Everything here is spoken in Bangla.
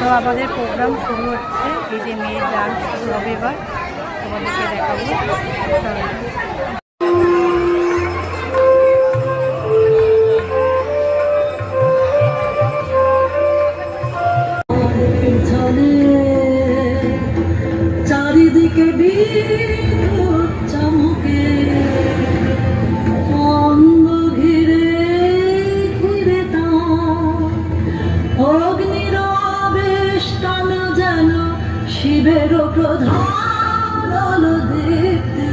তো আমাদের প্রোগ্রাম শুরু হচ্ছে, এই যে মেয়ের ডান্স শুরু হবে এবার, তোমাদেরকে দেখাবো। চারিদিকে বিদ্যুৎ চমকে অঙ্গ ঘিরে ঘিরে তা অগ্নির আবেষ্টন যেন শিবের প্রধান দেখতে